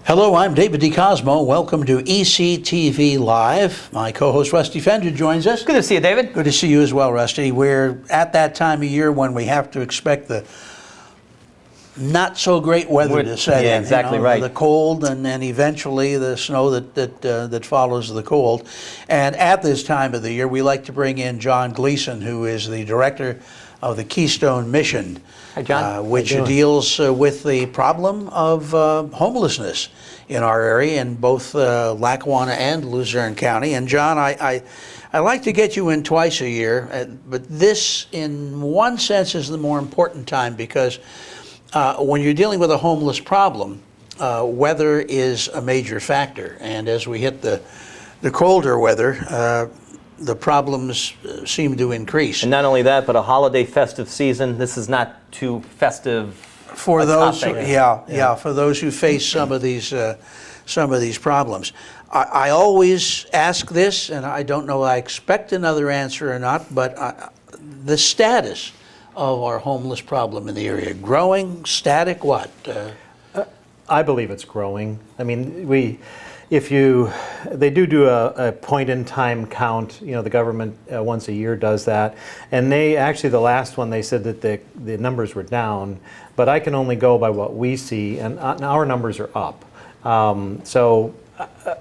Hello, I'm David DeCosmo. Welcome to ECTV Live. My co-host Rusty Fender joins us. Good to see you, David. Good to see you as well, Rusty. We're at that time of year when we have to expect the not so great weather to set in. Yeah, exactly right. The cold and then eventually the snow that follows the cold. And at this time of the year, we like to bring in John Gleason, who is the director of the Keystone mission. Hi, John. Which deals with the problem of homelessness in our area in both Lackawanna and Luzerne County. And John, I like to get you in twice a year, but this in one sense is the more important time because when you're dealing with a homeless problem, weather is a major factor. And as we hit the colder weather, the problems seem to increase. And not only that, but a holiday festive season. This is not too festive for those. For those who face some of these problems. I always ask this, and I don't know. I expect another answer or not, but the status of our homeless problem in the area: growing, static, what? I believe it's growing. I mean, they do a point in time count. You know, the government once a year does that, and they actually, the last one, they said that the numbers were down, but I can only go by what we see, and our numbers are up. So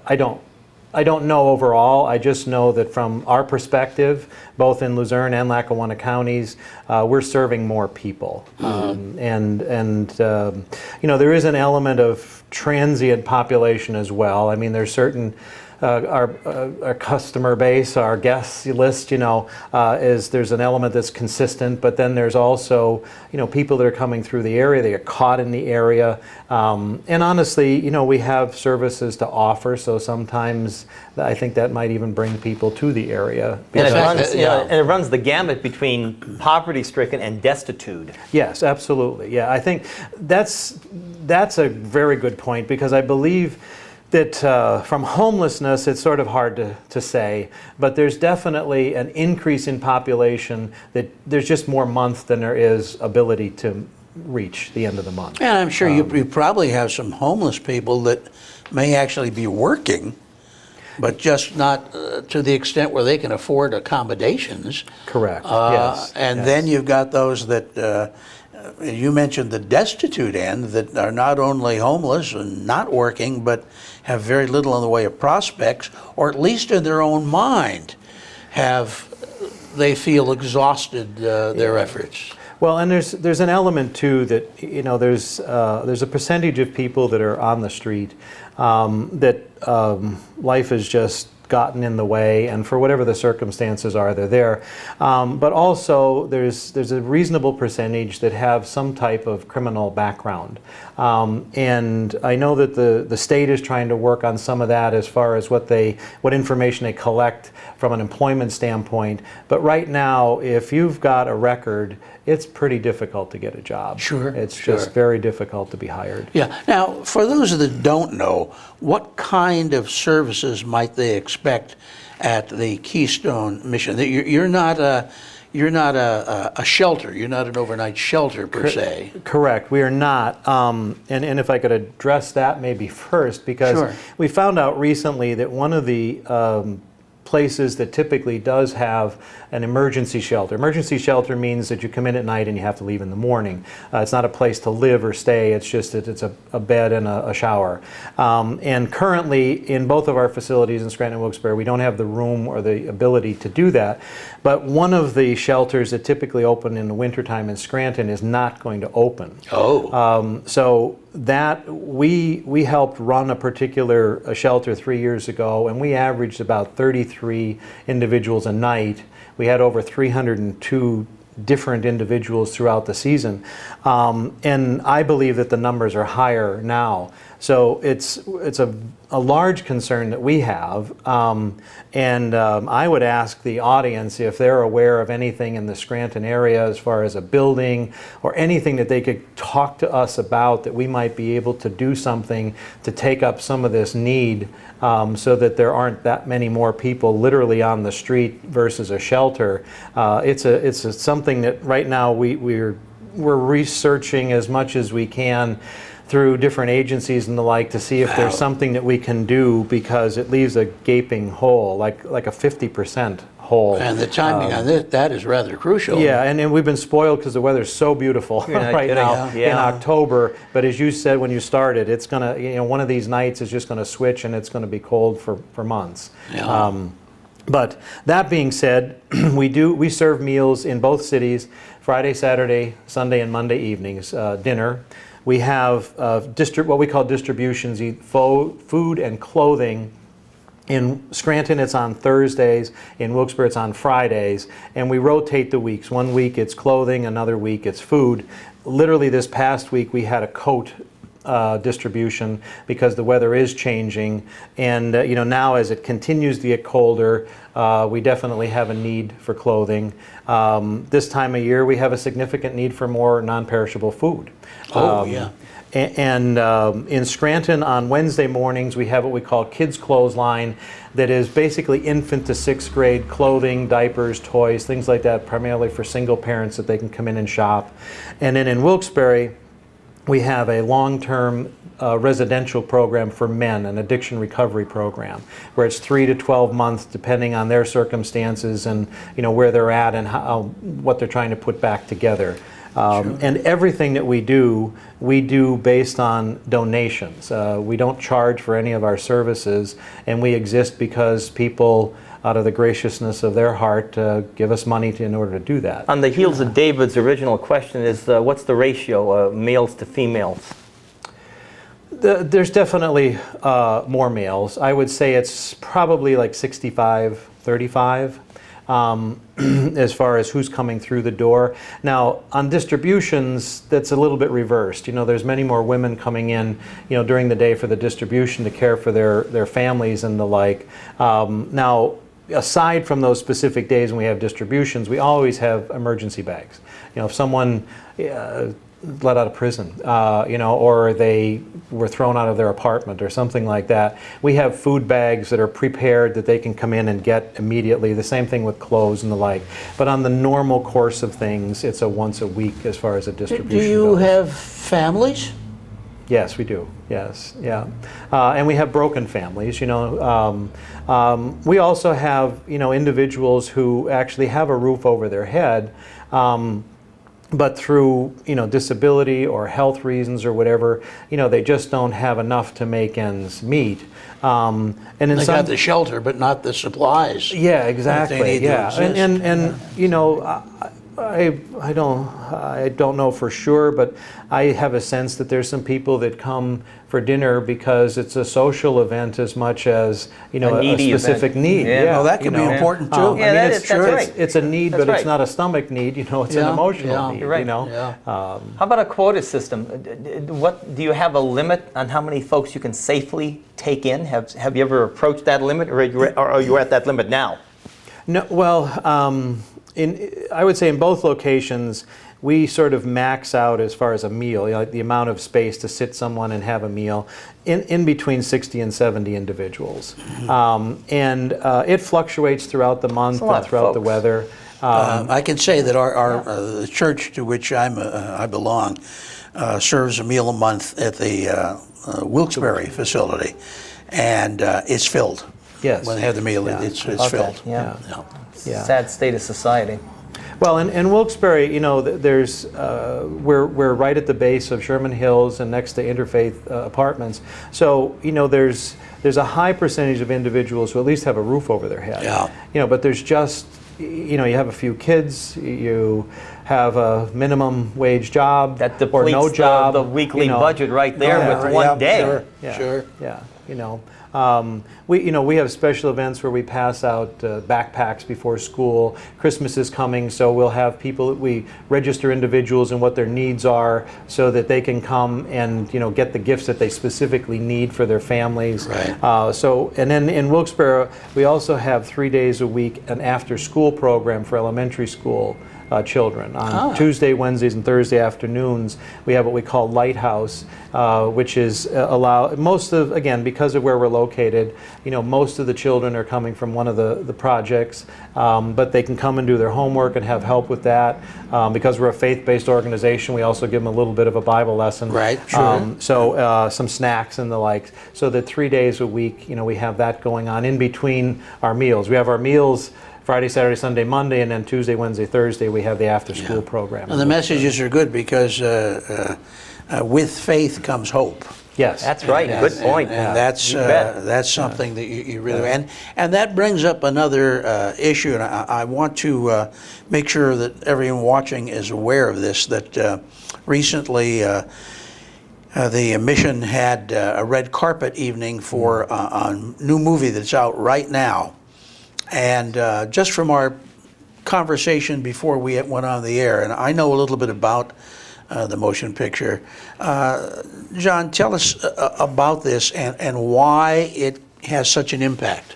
I don't know overall. I just know that from our perspective, both in Luzerne and Lackawanna counties, we're serving more people. And you know, there is an element of transient population as well. I mean, there's certain our customer base, our guest list, you know, there's an element that's consistent, but then there's also, you know, people that are coming through the area, they get caught in the area, and honestly, you know, we have services to offer, so sometimes I think that might even bring people to the area. And it runs the gamut between poverty-stricken and destitute. Yes, absolutely. Yeah, I think that's a very good point, because I believe that from homelessness, it's sort of hard to say, but there's definitely an increase in population, that there's just more month than there is ability to reach the end of the month. And I'm sure you probably have some homeless people that may actually be working, but just not to the extent where they can afford accommodations. Correct, yes. And yes. then you've got those that, you mentioned the destitute end, that are not only homeless and not working, but have very little in the way of prospects, or at least in their own mind, they feel exhausted their efforts. Well, and there's an element too that, you know, there's a percentage of people that are on the street that life has just gotten in the way, and for whatever the circumstances are, they're there. But also, there's a reasonable percentage that have some type of criminal background. And I know that the state is trying to work on some of that as far as what information they collect from an employment standpoint. But right now, if you've got a record, it's pretty difficult to get a job. Sure. It's just very difficult to be hired. Yeah. Now, for those that don't know, what kind of services might they expect at the Keystone mission? You're not a shelter. You're not an overnight shelter per se. Correct. We are not. And if I could address that maybe first, because we found out recently that one of the places that typically does have an emergency shelter. Emergency shelter means that you come in at night and you have to leave in the morning. It's not a place to live or stay, it's just that it's a bed and a shower. And currently in both of our facilities in Scranton and Wilkes-Barre, we don't have the room or the ability to do that. But one of the shelters that typically open in the wintertime in Scranton is not going to open. So that we helped run a particular shelter 3 years ago, and we averaged about 33 individuals a night. We had over 302 different individuals throughout the season, and I believe that the numbers are higher now. So it's a large concern that we have, and I would ask the audience if they're aware of anything in the Scranton area as far as a building or anything that they could talk to us about, that we might be able to do something to take up some of this need, so that there aren't that many more people literally on the street versus a shelter. It's something that right now we're researching as much as we can through different agencies and the like to see if there's something that we can do, because it leaves a gaping hole, like a 50% hole. And the timing on that is rather crucial. Yeah, and we've been spoiled because the weather's so beautiful You're not right kidding. now Yeah. in October. But as you said when you started, it's gonna, one of these nights is just gonna switch and it's gonna be cold for months. Yeah. But that being said, we serve meals in both cities, Friday, Saturday, Sunday, and Monday evenings, dinner. We have what we call distributions, food and clothing. In Scranton, it's on Thursdays. In Wilkes-Barre, it's on Fridays. And we rotate the weeks. One week it's clothing, another week it's food. Literally this past week, we had a coat distribution because the weather is changing. And now as it continues to get colder, we definitely have a need for clothing. This time of year, we have a significant need for more non-perishable food. Yeah. And in Scranton on Wednesday mornings, we have what we call Kids Clothesline, that is basically infant to 6th grade clothing, diapers, toys, things like that, primarily for single parents that they can come in and shop. And then in Wilkes-Barre, we have a long-term residential program for men, an addiction recovery program, where it's 3 to 12 months, depending on their circumstances and where they're at and what they're trying to put back together. And everything that we do based on donations. We don't charge for any of our services, and we exist because people, out of the graciousness of their heart, give us money in order to do that. On the heels of David's original question is, what's the ratio of males to females? There's definitely more males. I would say it's probably like 65-35. As far as who's coming through the door. Now, on distributions, that's a little bit reversed. There's many more women coming in, during the day for the distribution to care for their families and the like. Now, aside from those specific days when we have distributions, we always have emergency bags. If someone let out of prison, or they were thrown out of their apartment or something like that, we have food bags that are prepared that they can come in and get immediately. The same thing with clothes and the like. But on the normal course of things, it's a once a week as far as a distribution Do you goes. have families? Yes, we do. Yes, yeah, and we have broken families. We also have individuals who actually have a roof over their head. But through disability or health reasons or whatever, they just don't have enough to make ends meet. And in They got the shelter, but not the supplies. Yeah, exactly. That they need to Yeah, exist. I don't know for sure, but I have a sense that there's some people that come for dinner because it's a social event as much as a needy specific event. need. Yeah. Well, that could be important too. Yeah, that it's is- that's right. It's a need, That's but it's right. not a stomach need. It's an Yeah, emotional yeah. need. You're right. Yeah. How about a quota system? What do you have a limit on how many folks you can safely take in? Have you ever approached that limit, or are you at that limit now? No, well, I would say in both locations, we sort of max out as far as a meal, the amount of space to sit someone and have a meal, in between 60 and 70 individuals. And it fluctuates throughout the month a lot and of throughout the folks. weather. I can say that the church to which I belong serves a meal a month at the Wilkes-Barre facility, and it's filled. Yes. When they have the meal, Yeah. it's Okay, filled. yeah. Yeah. Sad state of society. Well, in Wilkes-Barre, there's we're right at the base of Sherman Hills and next to Interfaith Apartments. So there's a high percentage of individuals who at least have a roof over their head. Yeah. But there's just you have a few kids, you have a minimum wage job That or depletes no job, the weekly budget right there with one day. Sure, Yeah. sure. Yeah, we have special events where we pass out backpacks before school. Christmas is coming, so we'll have people. We register individuals and what their needs are, so that they can come and get the gifts that they specifically need for their families. Right. And then in Wilkes-Barre, we also have 3 days a week an after-school program for elementary school children. On Tuesday, Wednesdays, and Thursday afternoons, we have what we call Lighthouse, which is again, because of where we're located, most of the children are coming from one of the projects, but they can come and do their homework and have help with that. Because we're a faith-based organization, we also give them a little bit of a Bible lesson. Right, sure. Some snacks and the like, so that 3 days a week, we have that going on in between our meals. We have our meals Friday, Saturday, Sunday, Monday, and then Tuesday, Wednesday, Thursday, we have the after-school program. And the messages are good because with faith comes hope. Yes. That's right. Good point. And that's something that you really, and that brings up another issue, and I want to make sure that everyone watching is aware of this, that recently the Mission had a red carpet evening for a new movie that's out right now. And just from our conversation before we went on the air, and I know a little bit about the motion picture. John, tell us about this and why it has such an impact.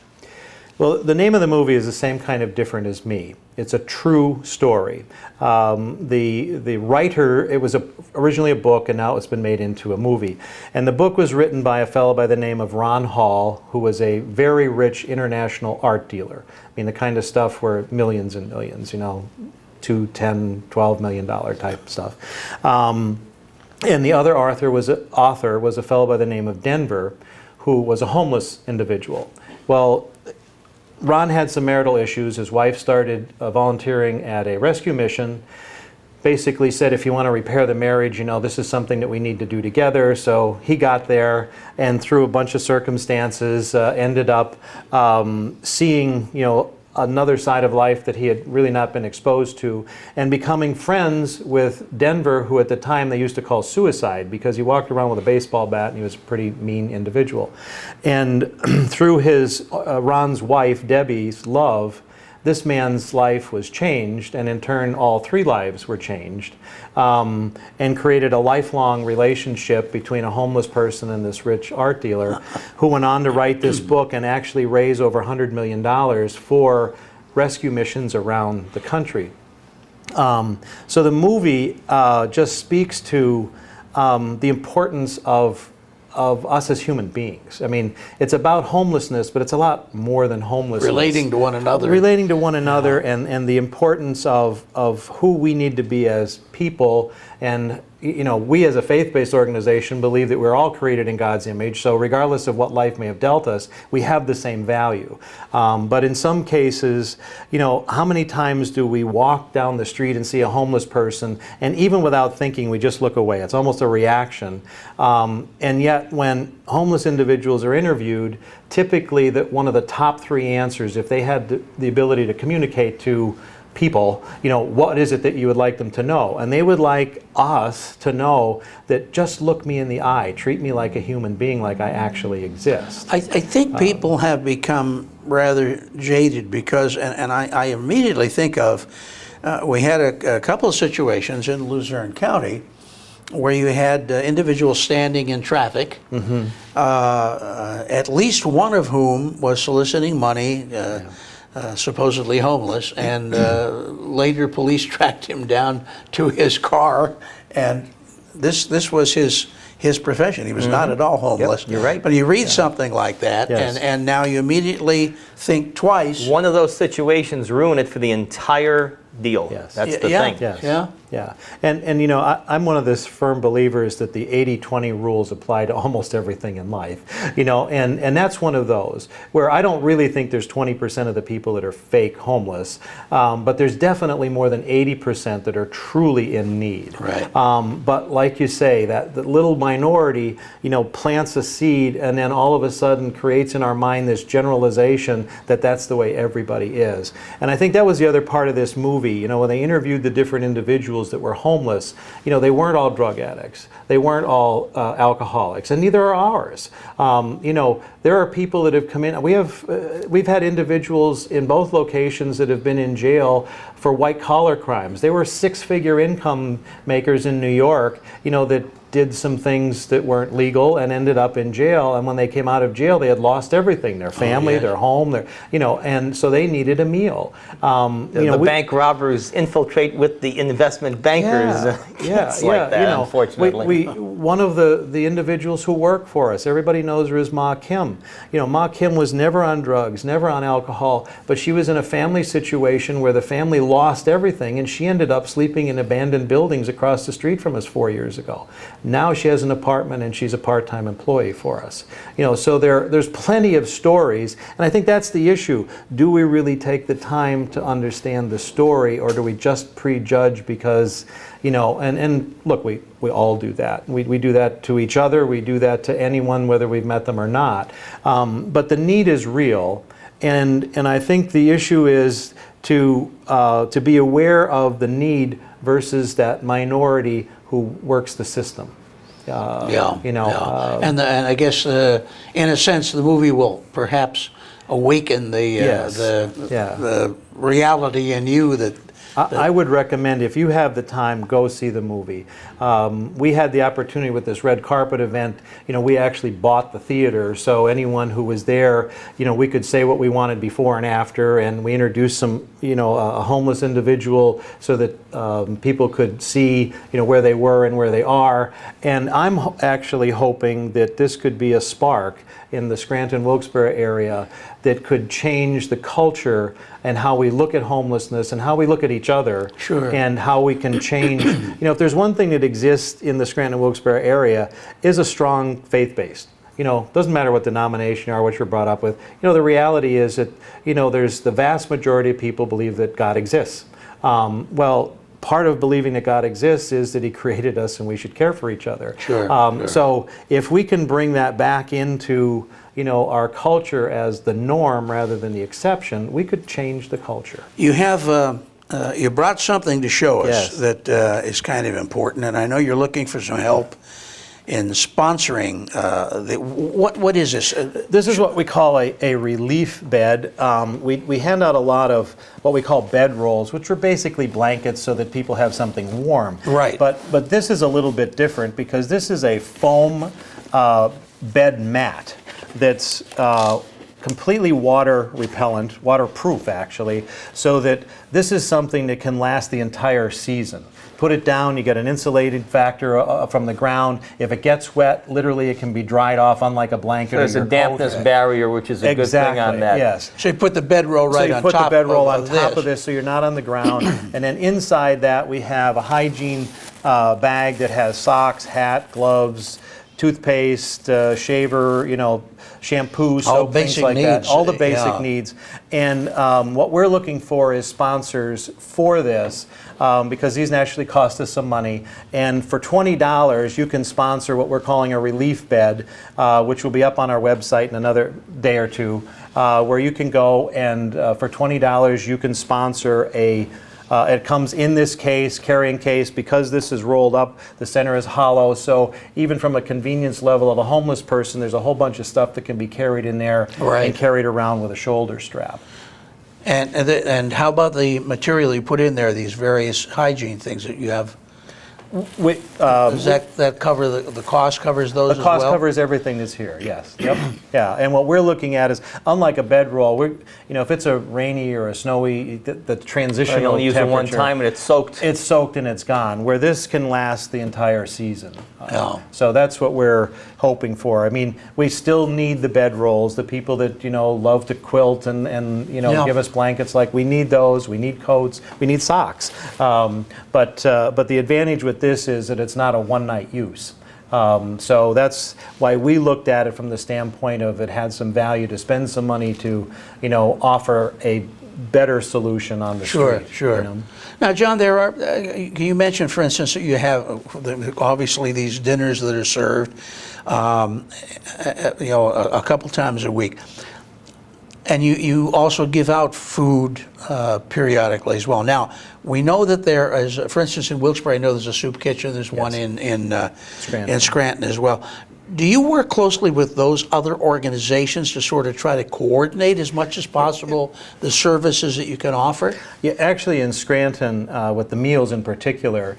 Well, the name of the movie is the same kind of different as me. It's a true story. The writer, it was originally a book, and now it's been made into a movie. And the book was written by a fellow by the name of Ron Hall, who was a very rich international art dealer. I mean, the kind of stuff where millions and millions, $2, $10, $12 million type stuff. And the other author was a fellow by the name of Denver, who was a homeless individual. Well, Ron had some marital issues. His wife started volunteering at a rescue mission. Basically said, if you want to repair the marriage, this is something that we need to do together. So he got there, and through a bunch of circumstances, ended up seeing, another side of life that he had really not been exposed to, and becoming friends with Denver, who at the time they used to call suicide, because he walked around with a baseball bat and he was a pretty mean individual. And through Ron's wife, Debbie's love, this man's life was changed, and in turn all three lives were changed, and created a lifelong relationship between a homeless person and this rich art dealer, who went on to write this book and actually raise over $100 million for rescue missions around the country. So the movie just speaks to the importance of us as human beings. I mean, it's about homelessness, but it's a lot more than homelessness. Relating to one another. Relating to one another, and the importance of who we need to be as people. And we as a faith-based organization believe that we're all created in God's image, so regardless of what life may have dealt us, we have the same value. But in some cases, how many times do we walk down the street and see a homeless person, and even without thinking, we just look away? It's almost a reaction. And yet, when homeless individuals are interviewed, typically one of the top three answers, if they had the ability to communicate to people, what is it that you would like them to know? And they would like us to know that just look me in the eye, treat me like a human being, like I actually exist. I think people have become rather jaded because, and I immediately think of, we had a couple of situations in Luzerne County where you had individuals standing in traffic, at least one of whom was soliciting money, supposedly homeless, and later police tracked him down to his car, and this was his profession. He was not at all homeless. Yep, you're right. But you read something like that, Yes. and now you immediately think twice. One of those situations ruin it for the entire deal. Yes. That's the Yeah. thing. Yes. Yeah. Yeah. And I'm one of this firm believers that the 80-20 rules apply to almost everything in life. And that's one of those where I don't really think there's 20% of the people that are fake homeless, but there's definitely more than 80% that are truly in need. Right. But like you say, that the little minority, plants a seed and then all of a sudden creates in our mind this generalization that that's the way everybody is. And I think that was the other part of this movie. When they interviewed the different individuals that were homeless, they weren't all drug addicts. They weren't all alcoholics, and neither are ours. There are people that have come in. We've had individuals in both locations that have been in jail for white collar crimes. They were six-figure income makers in New York, that did some things that weren't legal and ended up in jail. And when they came out of jail, they had lost everything: their family, their home, and so they needed a meal. The bank robbery robbers infiltrate with the investment bankers. It's like that, unfortunately. One of the individuals who work for us, everybody knows her as Ma Kim. Ma Kim was never on drugs, never on alcohol, but she was in a family situation where the family lost everything, and she ended up sleeping in abandoned buildings across the street from us 4 years ago. Now she has an apartment, and she's a part-time employee for us. So there's plenty of stories, and I think that's the issue. Do we really take the time to understand the story, or do we just prejudge because, and look, we all do that. We do that to each other, we do that to anyone, whether we've met them or not. But the need is real, and I think the issue is to be aware of the need versus that minority who works the system. And I guess in a sense the movie will perhaps awaken the reality in you that I would recommend, if you have the time, go see the movie. We had the opportunity with this red carpet event, we actually bought the theater, so anyone who was there, we could say what we wanted before and after, and we introduced some, a homeless individual so that people could see, where they were and where they are. And I'm actually hoping that this could be a spark in the Scranton-Wilkes-Barre area that could change the culture and how we look at homelessness and how we look at each other. Sure. And how we can change. If there's one thing that exists in the Scranton-Wilkes-Barre area is a strong faith-based. Doesn't matter what denomination you are, what you're brought up with. The reality is that, there's the vast majority of people believe that God exists. Part of believing that God exists is that He created us and we should care for each other. Sure. So if we can bring that back into our culture as the norm rather than the exception, we could change the culture. You have you brought something to show us Yes. that is kind of important, and I know you're looking for some help in sponsoring. What is this? This is what we call a relief bed. We hand out a lot of what we call bed rolls, which are basically blankets so that people have something warm. Right. But this is a little bit different because this is a foam bed mat that's completely water repellent, waterproof actually, so that this is something that can last the entire season. Put it down, you get an insulated factor from the ground. If it gets wet, literally it can be dried off, unlike a blanket. There's or a your dampness coat. barrier, which is a good thing on that. Yes. So you put the bedroll right on top. So you put the bedroll on of top this. of this, so you're not on the ground. And then inside that, we have a hygiene bag that has socks, hat, gloves, toothpaste, shaver, shampoo, soap, things basic like that. needs. All the basic Yeah. needs. And what we're looking for is sponsors for this, because these actually cost us some money. And for $20, you can sponsor what we're calling a relief bed, which will be up on our website in another day or two, where you can go and for $20 you can sponsor it comes in this case, carrying case, because this is rolled up, the center is hollow, so even from a convenience level of a homeless person, there's a whole bunch of stuff that can be carried in there Right. and carried around with a shoulder strap. And how about the material you put in there, these various hygiene things that you have? Does that cover the cost covers those The as cost well? covers everything that's here, yes. Yep. Yeah, and what we're looking at is, unlike a bedroll, if it's a rainy or a snowy, the transitional You only use it one temperature, time and it's soaked. it's soaked and it's gone, where this can last the entire season. Yeah. So that's what we're hoping for. I mean, we still need the bedrolls, the people that, love to quilt and Yeah. give us blankets, like we need those, we need coats, we need socks. But the advantage with this is that it's not a one-night use. So that's why we looked at it from the standpoint of it had some value to spend some money to, offer a better solution on the Sure, street. sure. Now, John, there are. You mentioned, for instance, that you have obviously these dinners that are served, a couple times a week, and you also give out food periodically as well. Now, we know that there is, for instance, in Wilkes-Barre, I know there's a soup kitchen. There's one in Scranton as well. Do you work closely with those other organizations to sort of try to coordinate as much as possible the services that you can offer? Yeah, actually in Scranton, with the meals in particular,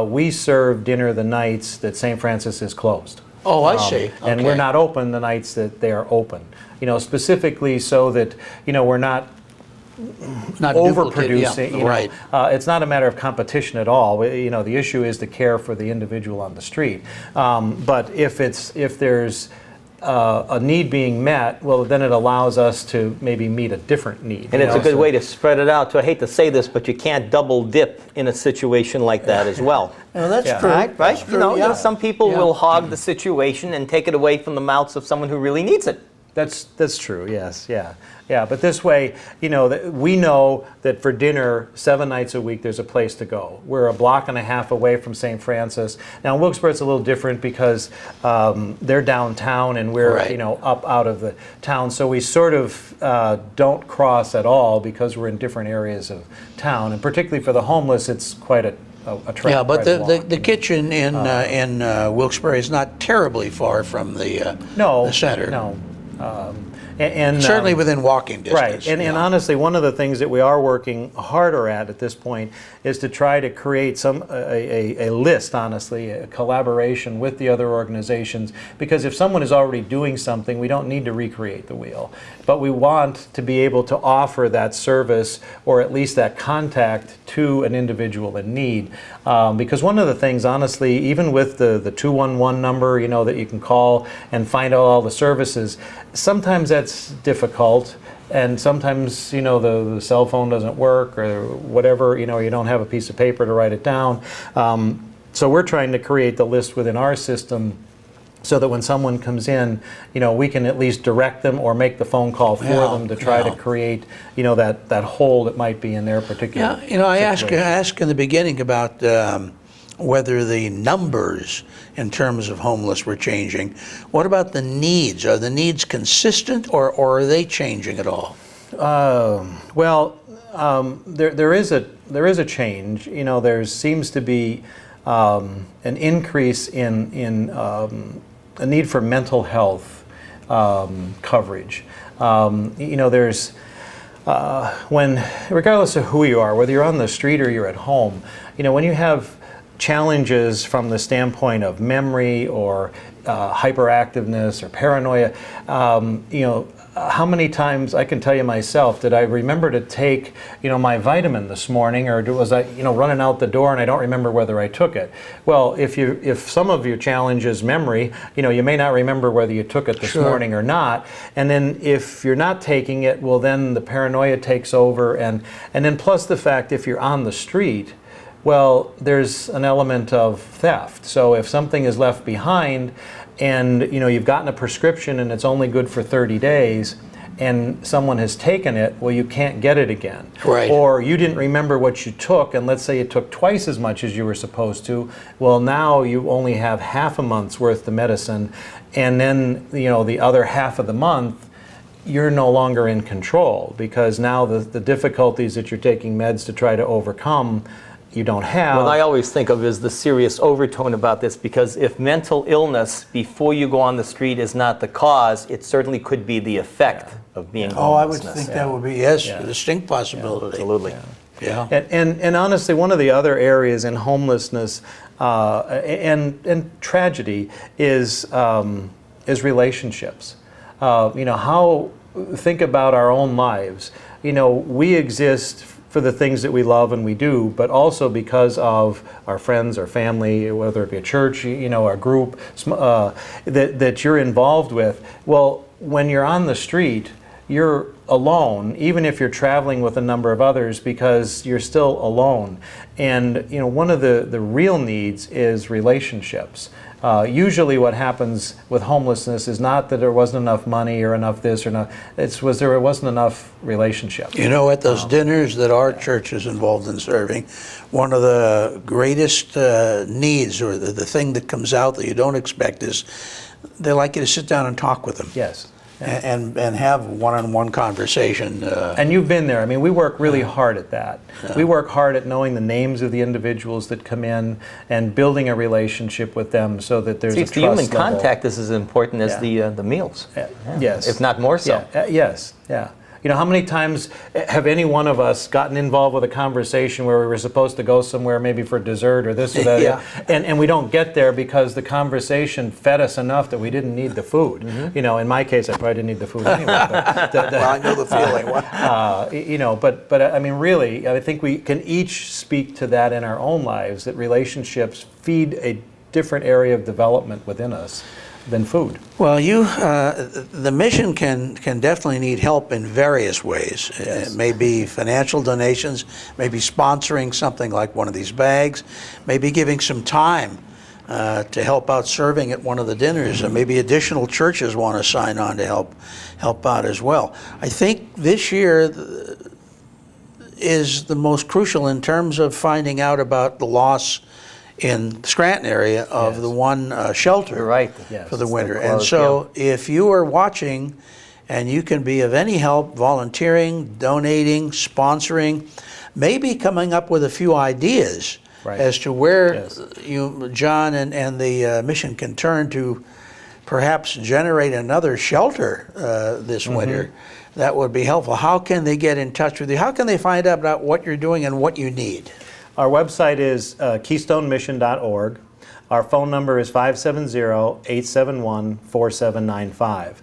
we serve dinner the nights that St. Francis is closed. Oh, I see. And Okay. we're not open the nights that they are open. Specifically so that, we're not Not duplicate, overproducing. yeah, You know, right. It's not a matter of competition at all. You know, the issue is the care for the individual on the street. But if there's a need being met, well, then it allows us to maybe meet a different need. And it's a good way to spread it out. So I hate to say this, but you can't double dip in a situation like that as well. Well, that's Yeah. true. Right? That's You true, know, yeah. some people Yeah. will hog the situation and take it away from the mouths of someone who really needs it. That's true. Yes. Yeah. But this way, you know, we know that for dinner 7 nights a week there's a place to go. We're a block and a half away from St. Francis. Now Wilkes-Barre it's a little different because they're downtown and we're Right. you know up out of the town, so we sort of don't cross at all because we're in different areas of town, and particularly for the homeless, it's quite a trek. Yeah, but right along. the kitchen in Wilkes-Barre is not terribly far from the center. No. And Certainly within walking distance. Right, and honestly, one of the things that we are working harder at this point is to try to create a list, honestly, a collaboration with the other organizations, because if someone is already doing something, we don't need to recreate the wheel. But we want to be able to offer that service, or at least that contact, to an individual in need. Because one of the things, honestly, even with the 211 number, you know, that you can call and find out all the services, sometimes that's difficult, and sometimes, you know, the cell phone doesn't work or whatever, you know, you don't have a piece of paper to write it down. So we're trying to create the list within our system so that when someone comes in, you know, we can at least direct them or make the phone call for them to try to create, you know, that hole that might be in their particular Yeah, you know, I situation. asked in the beginning about whether the numbers in terms of homeless were changing. What about the needs? Are the needs consistent, or are they changing at all? There is a change. You know, there seems to be an increase in a need for mental health coverage. You know, there's regardless of who you are, whether you're on the street or you're at home, you know, when you have challenges from the standpoint of memory or hyperactiveness or paranoia, you know, how many times, I can tell you myself, did I remember to take, you know, my vitamin this morning, or was I, you know, running out the door and I don't remember whether I took it? Well, if some of your challenge is memory, you know, you may not remember whether you took it this morning or not. And then if you're not taking it, well, then the paranoia takes over, and then plus the fact if you're on the street, well, there's an element of theft. So if something is left behind, and you know you've gotten a prescription and it's only good for 30 days, and someone has taken it, well, you can't get it again. Right. Or you didn't remember what you took, and let's say you took twice as much as you were supposed to. Well, now you only have half a month's worth of medicine, and then you know the other half of the month you're no longer in control, because now the difficulties that you're taking meds to try to overcome, you don't have. What I always think of is the serious overtone about this, because if mental illness before you go on the street is not the cause, it certainly could be the effect of being Oh, I would homelessness. think that would be, a distinct possibility. Absolutely. Yeah. And honestly, one of the other areas in homelessness and tragedy is relationships. You know, think about our own lives. You know, we exist for the things that we love and we do, but also because of our friends, our family, whether it be a church, you know, a group that you're involved with. Well, when you're on the street, you're alone, even if you're traveling with a number of others, because you're still alone. And you know, one of the real needs is relationships. Usually what happens with homelessness is not that there wasn't enough money or enough this or not, there wasn't enough relationship. You know, at those dinners that our church is involved in serving, one of the greatest needs, or the thing that comes out that you don't expect, is they like you to sit down and talk with them. Yes. And have one-on-one conversation. And you've been there. I mean, we work really hard at that. We work hard at knowing the names of the individuals that come in and building a relationship with them so that there's See, a it's trust the human level. contact is as important as the meals. Yes. If not more so. Yes. Yeah. You know, how many times have any one of us gotten involved with a conversation where we were supposed to go somewhere maybe for dessert or this or that, Yeah. and we don't get there because the conversation fed us enough that we didn't need the food. You know, in my case, I probably didn't need the food anyway. But Well, I know the feeling. you know, but I mean, really, I think we can each speak to that in our own lives, that relationships feed a different area of development within us than food. Well, the mission can definitely need help in various ways. Yes. It may be financial donations, maybe sponsoring something like one of these bags, maybe giving some time to help out serving at one of the dinners, and maybe additional churches want to sign on to help out as well. I think this year is the most crucial in terms of finding out about the loss in the Scranton area of Yes. the one shelter You're right. Yes, for the it's winter. still And closed, so if you are watching and you can be of any help, volunteering, donating, sponsoring, maybe coming up with a few ideas Right. as to where Yes. you, John, and the mission can turn to perhaps generate another shelter this winter, that would be helpful. How can they get in touch with you? How can they find out about what you're doing and what you need? Our website is keystonemission.org. Our phone number is 570-871-4795.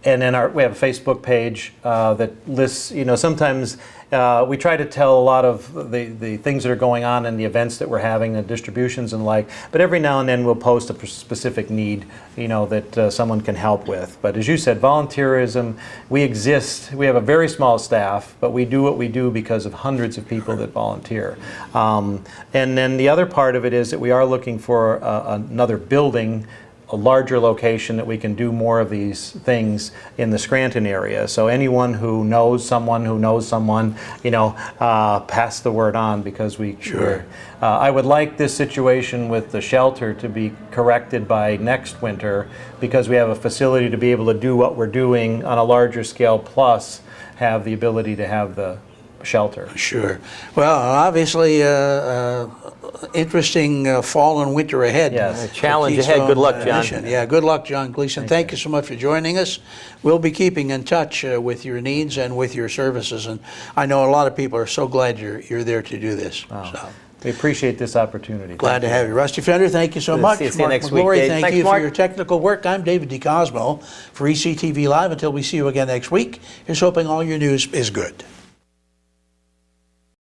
And then we have a Facebook page that lists, you know, sometimes we try to tell a lot of the things that are going on and the events that we're having, the distributions and the like, but every now and then we'll post a specific need, you know, that someone can help with. But as you said, volunteerism, we exist, we have a very small staff, but we do what we do because of hundreds of people that volunteer. And then the other part of it is that we are looking for another building, a larger location that we can do more of these things in the Scranton area. So anyone who knows someone, you know, pass the word on, because I would like this situation with the shelter to be corrected by next winter, because we have a facility to be able to do what we're doing on a larger scale, plus have the ability to have the shelter. Sure. Well, obviously, interesting fall and winter ahead. Yes. for Challenge ahead. Keystone, Good luck, John. Mission. Yeah, good luck, John Gleason. Thank you so much for joining us. We'll be keeping in touch with your needs and with your services, and I know a lot of people are so glad you're there to do this. So. We appreciate this opportunity. Glad to have you. Rusty Fender, thank you so Good to much. see you Mark next week, McGlory, Dave. thank Thanks, you Mark. for your technical work. I'm David DeCosmo for ECTV Live. Until we see you again next week, here's hoping all your news is good.